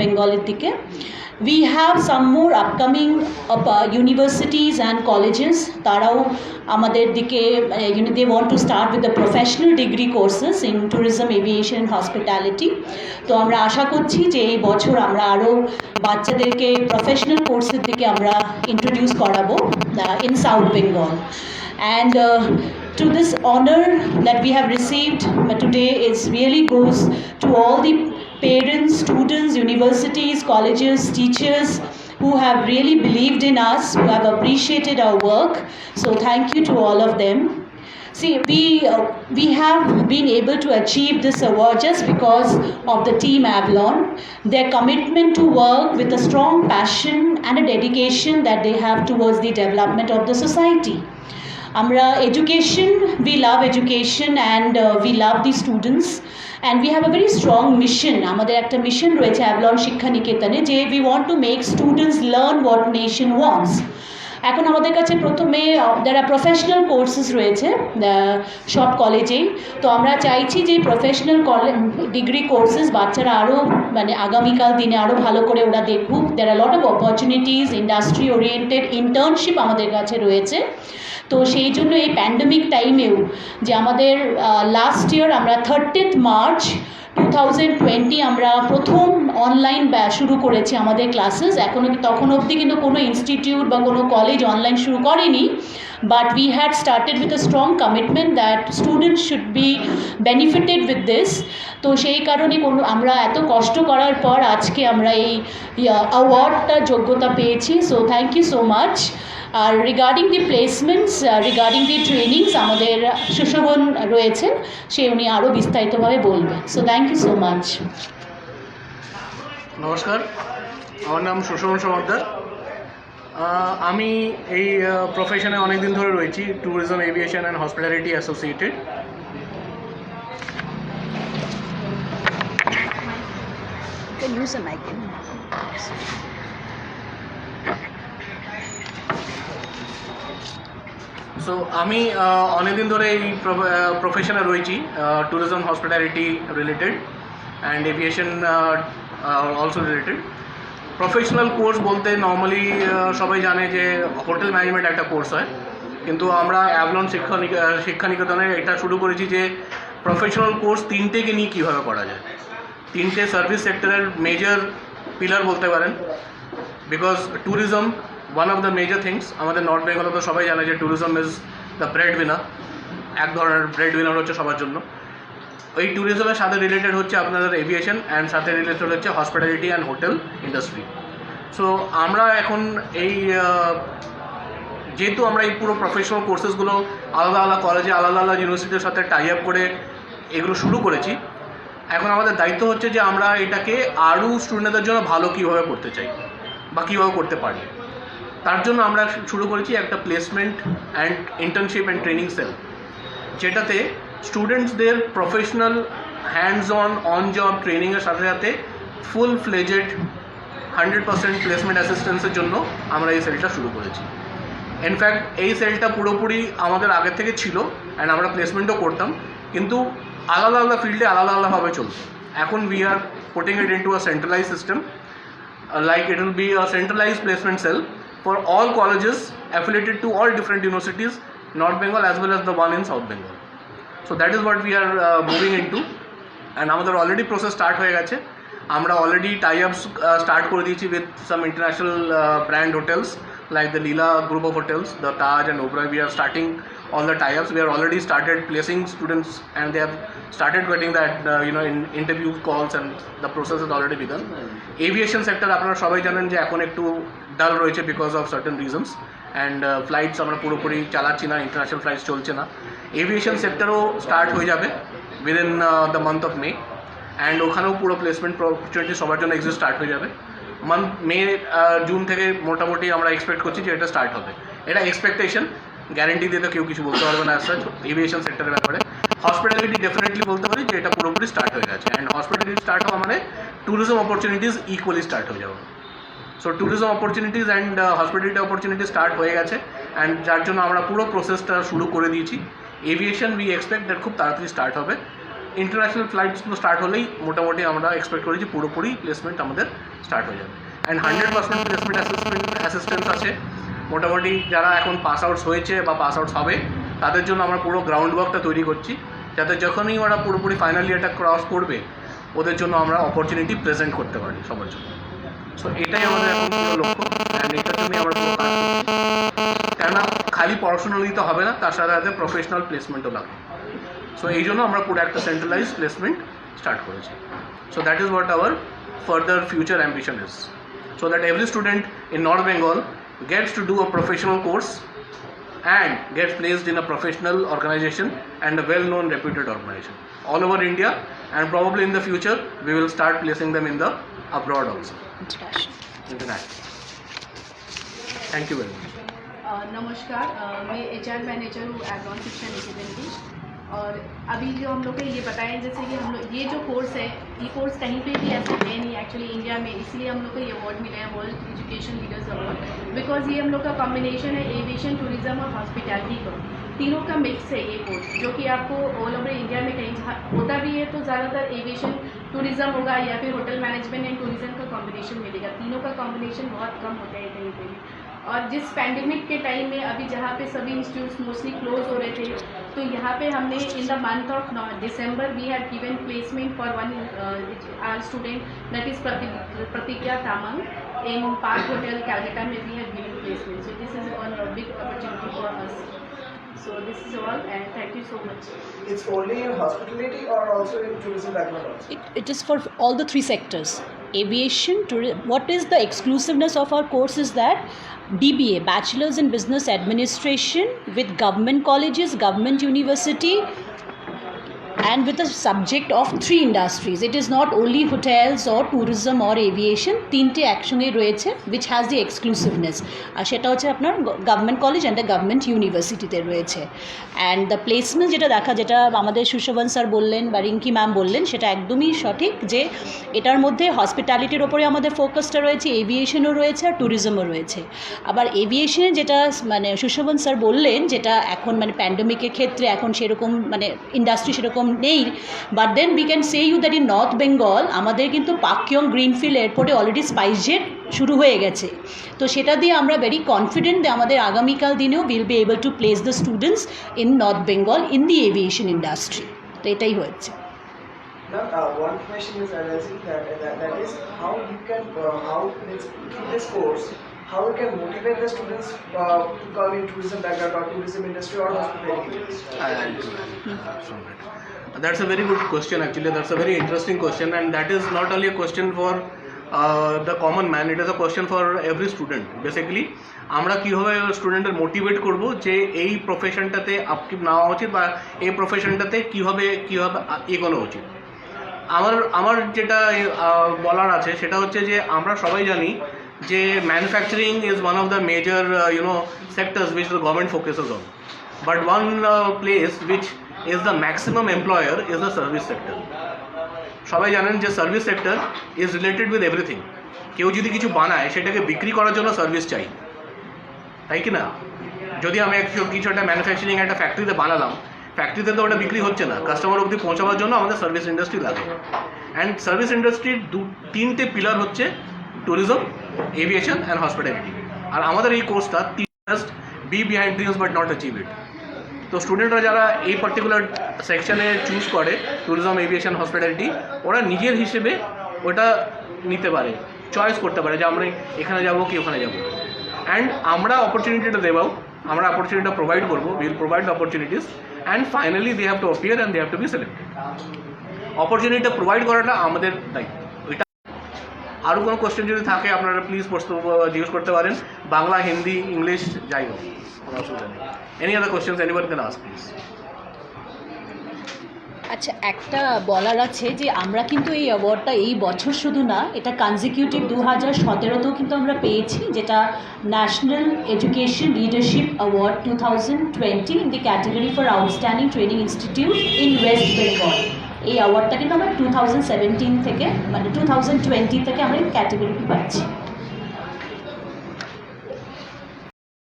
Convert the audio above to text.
বেঙ্গলের দিকে। We have some more upcoming universities and colleges. তারাও আমাদের দিকে they want to start with the professional degree courses in tourism, aviation and hospitality. তো আমরা আশা করছি যে এই বছর আমরা আরও বাচ্চাদেরকে প্রফেশনাল কোর্সের দিকে আমরা ইন্ট্রোডিউস করাবো in South Bengal. And to this honor that we have received today, it really goes to all the parents, students, universities, colleges, teachers who have really believed in us, who have appreciated our work. So thank you to all of them. See, we have been able to achieve this award just because of the team Avalon, their commitment to work with a strong passion and a dedication that they have towards the development of the society. Amra education, we love education and we love the students, and we have a very strong mission. Amader ekta mission royeche Avalon Shiksha Niketane je we want to make students learn what nation wants. এখন আমাদের কাছে প্রথমে যারা professional courses রয়েছে সব কলেজেই, তো আমরা চাইছি যে প্রফেশনাল ডিগ্রি কোর্সেস বাচ্চারা আরও মানে আগামীকাল দিনে আরও ভালো করে ওরা দেখুক। There are lot of opportunities, industry oriented internship আমাদের কাছে রয়েছে। তো সেই জন্য এই প্যান্ডেমিক টাইমেও যে আমাদের লাস্ট ইয়ার আমরা 30th March 2020 আমরা প্রথম অনলাইন শুরু করেছি আমাদের ক্লাসেস। তখন অবধি কিন্তু কোনো ইনস্টিটিউট বা কোনো কলেজ অনলাইন শুরু করেনি, but we had started with a strong commitment that students should be benefited with this. তো সেই কারণে আমরা এত কষ্ট করার পর আজকে আমরা এই অ্যাওয়ার্ডটার যোগ্যতা পেয়েছি। So thank you so much. আর regarding the placements, regarding the trainings আমাদের সুশোভন রয়েছেন, উনি আরও বিস্তারিতভাবে বলবেন। So thank you so much. নমস্কার, আমার নাম সুশোভন সমাদ্দার। আমি এই প্রফেশনে অনেক দিন ধরে রয়েছি, tourism, aviation and hospitality associated. So আমি অনেকদিন ধরে এই প্রফেশনে রয়েছি, tourism, hospitality related and aviation also related. Professional course বলতে নর্মালি সবাই জানে যে হোটেল ম্যানেজমেন্ট একটা কোর্স হয়, কিন্তু আমরা অ্যাভলন শিক্ষা নিকেতনে এটা শুরু করেছি যে প্রফেশনাল কোর্স তিনটেকে নিয়ে কীভাবে করা যায়। তিনটে সার্ভিস সেক্টরের মেজর পিলার বলতে পারেন, because tourism one of the major things. আমাদের নর্থ বেঙ্গলে তো সবাই জানে যে tourism is the bread winner, এক ধরনের ব্রেড উইনার হচ্ছে সবার জন্য। ওই ট্যুরিজমের সাথে রিলেটেড হচ্ছে আপনাদের এভিয়েশন, অ্যান্ড সাথে রিলেটেড হচ্ছে hospitality and hotel industry. So আমরা এখন এই যেহেতু আমরা এই পুরো প্রফেশনাল কোর্সেসগুলো আলাদা আলাদা কলেজে, আলাদা আলাদা ইউনিভার্সিটির সাথে টাই আপ করে এগুলো শুরু করেছি, এখন আমাদের দায়িত্ব হচ্ছে যে আমরা এটাকে আরও স্টুডেন্টদের জন্য ভালো কীভাবে করতে চাই বা কীভাবে করতে পারি। তার জন্য আমরা শুরু করেছি একটা placement and internship and training cell, যেটাতে স্টুডেন্টসদের প্রফেশনাল হ্যান্ডস অন জব ট্রেনিংয়ের সাথে সাথে ফুল ফ্লেজেড 100% প্লেসমেন্ট অ্যাসিস্ট্যান্সের জন্য আমরা এই সেলটা শুরু করেছি। ইনফ্যাক্ট এই সেলটা পুরোপুরি আমাদের আগের থেকে ছিল, অ্যান্ড আমরা প্লেসমেন্টও করতাম, কিন্তু আলাদা আলাদা ফিল্ডে আলাদা আলাদাভাবে চলত। এখন we are putting it into a centralise system, like it will be a centralized placement cell for all colleges affiliated to all different universities, North Bengal as well as the one in South Bengal. So that is what we are moving into, and আমাদের already process start হয়ে গেছে। আমরা already টাই আপস start করে দিয়েছি with some international brand hotels like the Leela group of hotels, the Taj and Oberoi. We are starting all the tie-ups. We are already started placing students, and they have started getting that in interview calls, and the process has already begun. Aviation sector আপনারা সবাই জানেন যে এখন একটু ডাল রয়েছে because of certain reasons, and flights আমরা পুরোপুরি চালাচ্ছি না, ইন্টারন্যাশনাল ফ্লাইটস চলছে না। এভিয়েশন সেক্টরও স্টার্ট হয়ে যাবে within the month of May, and ওখানেও পুরো প্লেসমেন্ট অপরচুনিটি সবার জন্য এক্সিস্ট স্টার্ট হয়ে যাবে। জুন থেকে মোটামুটি আমরা এক্সপেক্ট করছি যে এটা স্টার্ট হবে। এটা এক্সপেকটেশন, গ্যারেন্টি দিয়ে তো কেউ কিছু বলতে পারবে না অ্যাজ এভিয়েশন সেক্টরের ব্যাপারে। হসপিটালিটি ডেফিনেটলি বলতে পারি যে এটা পুরোপুরি স্টার্ট হয়ে গেছে, অ্যান্ড হসপিটালিটি স্টার্ট হওয়া মানে ট্যুরিজম অপরচুনিটিস ইকুয়ালি স্টার্ট হয়ে যাবে। So tourism opportunities and hospitality opportunity start হয়ে গেছে, অ্যান্ড যার জন্য আমরা পুরো প্রসেসটা শুরু করে দিয়েছি। এভিয়েশন উই এক্সপেক্ট দ্যাট খুব তাড়াতাড়ি স্টার্ট হবে, ইন্টারন্যাশনাল ফ্লাইটসগুলো স্টার্ট হলেই মোটামুটি আমরা এক্সপেক্ট করি যে পুরোপুরি প্লেসমেন্ট আমাদের স্টার্ট হয়ে যাবে। অ্যান্ড 100% প্লেসমেন্ট অ্যাসিস্ট্যান্স আছে। মোটামুটি যারা এখন পাস আউটস হয়েছে বা পাস আউটস হবে তাদের জন্য আমরা পুরো গ্রাউন্ড ওয়ার্কটা তৈরি করছি, যাতে যখনই ওরা পুরোপুরি ফাইনাল ইয়ারটা ক্রস করবে ওদের জন্য আমরা অপরচুনিটি প্রেজেন্ট করতে পারি সবার জন্য। সো এটাই আমাদের এখন পুরো লক্ষ্য, অ্যান্ড এটার জন্যই আমরা পুরো কাজ করছি। কেননা খালি পড়াশোনা দিতে হবে না, তার সাথে সাথে প্রফেশনাল প্লেসমেন্টও লাগে। সো এই জন্য আমরা পুরো একটা সেন্ট্রালাইজ প্লেসমেন্ট স্টার্ট করেছি। So that is what hour further future ambition is, so that every student in North Bengal gets to do a professional course and gets placed in a professional organization and a well-known reputed organization all over India, and probably in the future we will start placing them in the abroad also, international. Thank you very much. नमस्कार, मैं HR manager हूँ एग्रॉन शिक्षा निकेतन की। और अभी जो हम लोग को ये बताएं, जैसे कि हम लोग ये जो कोर्स है, ये कोर्स कहीं पे भी ऐसा है नहीं एक्चुअली इंडिया में, इसलिए हम लोग को ये अवार्ड मिला है world education leaders award, because ये हम लोग का कॉम्बिनेशन है एविएशन, टूरिज्म और हॉस्पिटैलिटी का, तीनों का मिक्स है ये कोर्स, जो कि आपको ऑल ओवर इंडिया में कहीं होता भी है तो ज़्यादातर एविएशन टूरिज्म होगा या फिर होटल मैनेजमेंट एंड टूरिज्म का कॉम्बिनेशन मिलेगा। तीनों का कॉम्बिनेशन बहुत कम होता है कहीं पर भी। और जिस पैंडेमिक के टाइम में अभी जहाँ पे सभी इंस्टीट्यूट्स मोस्टली क्लोज हो रहे थे, तो यहाँ पे हमने in the month of December we have given placement for one our student, that is Pratigya Tamang in Park Hotel Calcutta में we have given placement. So this is one big opportunity for us. So this is all, and thank you so much. It's only in hospitality or also in tourism background also? It is for all the three sectors. Aviation, what is the exclusiveness of our course is that BBA, Bachelor's in Business Administration, with government colleges, government university, and with a subject of 3 industries. It is not only hotels or tourism or aviation, 3টে একসঙ্গে রয়েছে, which has the exclusiveness. আর সেটা হচ্ছে আপনার government college and the government ইউনিভার্সিটিতে রয়েছে। And the placement যেটা আমাদের সুশোভন স্যার বললেন বা রিঙ্কি ম্যাম বললেন, সেটা একদমই সঠিক যে এটার মধ্যে হসপিটালিটির ওপরে আমাদের ফোকাসটা রয়েছে, এভিয়েশনও রয়েছে আর ট্যুরিজমও রয়েছে। আবার এভিয়েশনে যেটা মানে সুশোভন স্যার বললেন, যেটা এখন মানে প্যান্ডেমিকের ক্ষেত্রে এখন সেরকম মানে ইন্ডাস্ট্রি সেরকম নেই, but then we can say you that in North Bengal আমাদের কিন্তু পাকইয়ং গ্রিনফিল্ড এয়ারপোর্টে অলরেডি স্পাইস জেট শুরু হয়ে গেছে। তো সেটা দিয়ে আমরা ভেরি কনফিডেন্ট যে আমাদের আগামীকাল দিনেও will be able to place the students in North Bengal in the aviation industry. তো এটাই হচ্ছে। One question is arising that is how you can through this course how you can motivate the students to come in tourism background or tourism industry or hospitality. That's a very good question actually. That's a very interesting question, and that is not only a question for the common man, it is a question for every student. Basically আমরা কীভাবে স্টুডেন্টের motivate করব যে এই প্রফেশনটাতে আপকিপ নেওয়া উচিত বা এই প্রফেশনটাতে কীভাবে এগোনো উচিত। আমার যেটা বলার আছে সেটা হচ্ছে যে আমরা সবাই জানি যে manufacturing is one of the major sectors which the government focuses on, but one place which is the maximum employer is the service sector. সবাই জানেন যে service sector is related with everything. কেউ যদি কিছু বানায় সেটাকে বিক্রি করার জন্য সার্ভিস চাই, তাই কি না? যদি আমি কিছু একটা ম্যানুফ্যাকচারিং একটা ফ্যাক্টরিতে বানালাম, ফ্যাক্টরিতে তো ওটা বিক্রি হচ্ছে না, কাস্টমার অবধি পৌঁছাবার জন্য আমাদের সার্ভিস ইন্ডাস্ট্রি লাগে। অ্যান্ড সার্ভিস ইন্ডাস্ট্রির 3টে পিলার হচ্ছে ট্যুরিজম, এভিয়েশন অ্যান্ড হসপিটালিটি। আর আমাদের এই কোর্সটা just be behind dreams but not achieve it. তো স্টুডেন্টরা যারা এই পার্টিকুলার সেকশনে চুজ করে ট্যুরিজম, এভিয়েশন, হসপিটালিটি, ওরা নিজের হিসেবে ওটা নিতে পারে, চয়েস করতে পারে যে আমরা এখানে যাবো কি ওখানে যাবো। অ্যান্ড আমরা অপরচুনিটিটা দেবো, আমরা অপরচুনিটিটা প্রোভাইড করবো, will provide the opportunities, and finally they have to appear and they have to be selected. অপরচুনিটিটা প্রোভাইড করাটা আমাদের দায়িত্ব। ওইটা আরও কোনো কোয়েশ্চেন যদি থাকে আপনারা প্লিজ জিজ্ঞেস করতে পারেন, বাংলা, হিন্দি, ইংলিশ, যাই হোক, কোনো অসুবিধা নেই। Any other questions anyone can ask please. আচ্ছা, একটা বলার আছে যে আমরা কিন্তু এই অ্যাওয়ার্ডটা এই বছর শুধু না, এটা কনজিকিউটিভ 2017তেও কিন্তু আমরা পেয়েছি, যেটা national education leadership award 2020 in the category for outstanding training institute in West Bengal. এই অ্যাওয়ার্ডটা কিন্তু আমরা 2017 থেকে মানে 2020 থেকে আমরা ক্যাটাগরিটি পাচ্ছি।